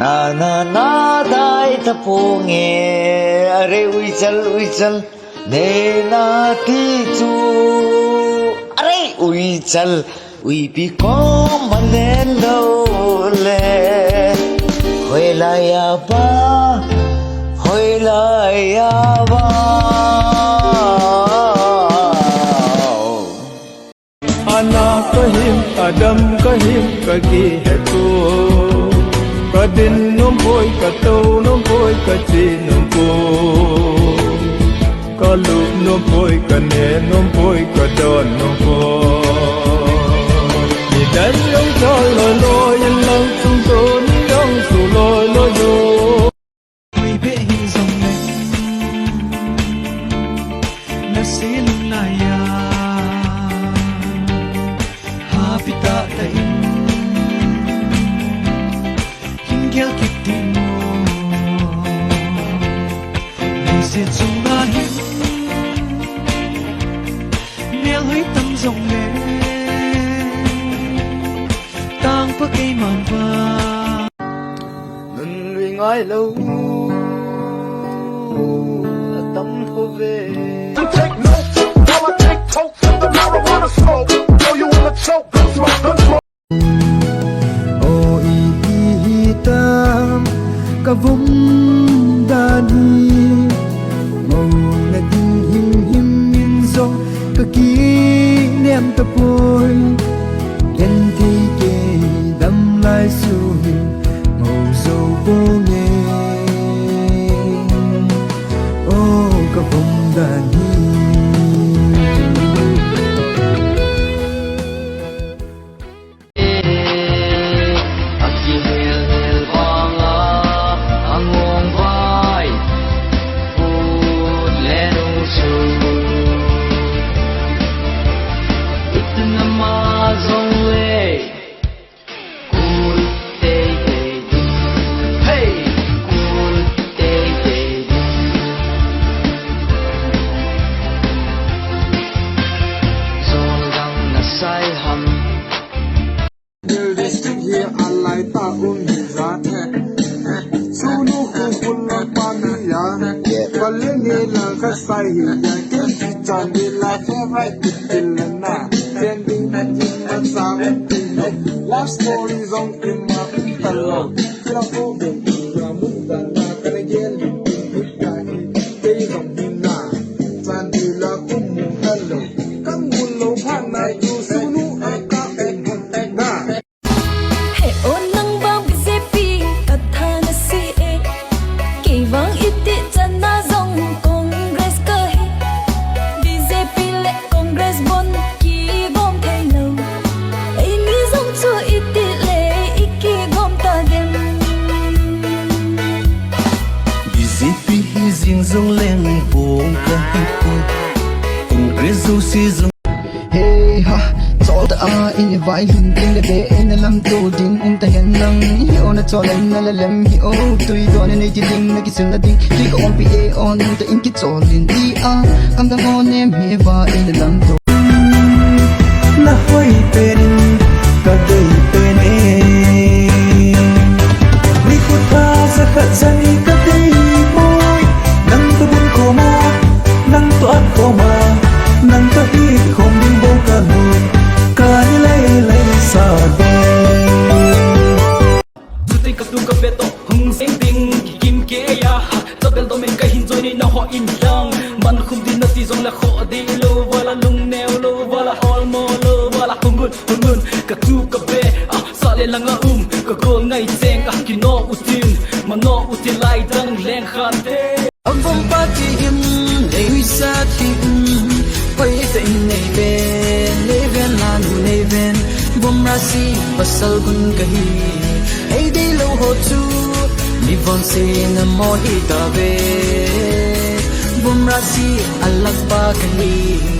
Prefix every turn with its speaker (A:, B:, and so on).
A: Na na na dai tapunge are uichal ne na ti chu are uichal ui pi ko malen do le hoi la ya ba
B: anak kahim adam kahim kagi hetu kadin nomboi katau nomboi kaci nomboi kalu nomboi kane nomboi kadon nomboi di dan yang jalo lo yang lang tung ton yang su lo lo yo
C: oi be hi zong na sil na ya ha pita dai hingel kitin mo ni se chung ba hi mel hui tam zong le tang pa kay man va
B: nun lui ngai lo tâm hô về
D: Take notes while I take toke of the marijuana smoke. Know you wanna choke, gun smoke, gun smoke.
C: o itam ka vum dani mong na ding him min zo ka ki nem ta poi yen thi ke dam lai su mong zo bo nge o ka vum dani
D: Here I like ta zat sunu khul la paniya kalenge la kasai ya ke chandi la favorite dilna trending na sound love stories on in my talo kila ko de la muda na kanegel ke zong hina chandi la kum hello kam gulo phang na yu sunu aka na
C: zong leng bong ka hipon Congress zo si zong hey ha chol ta a in vai lin ting le de en lam to din ta hen nang hi on chol en la lem hi o tui do ne ti ding na ki sil na ding ki ko on pi e on ta in ki chol lin di a kam da on ne me va en lam to
B: na hoi pen ka dei pen e ni khu tha sa khat zani ka dei nang to bun ko ma nang to at ko ma nang to hi khom ding bo ka nu ka ni lai sa de tu ti ka tu ka beto hung sing ding kim ke ya to bel do men ka hin join na ho in lang man khum din na ti jong la kho di lo wala lung neo lo wala hol mo lo wala hungun ka tu ka be sa le lang ka gol ngai cheng ki no utin ma no util lai dang leng khan te
C: ông phong ba chi im để huy sa chi quay về này ven là nu này ven bom ra si pasal gun kahi ai đi lâu hồ chu ni von se na mo hi ta ve bom ra si alak ba kahi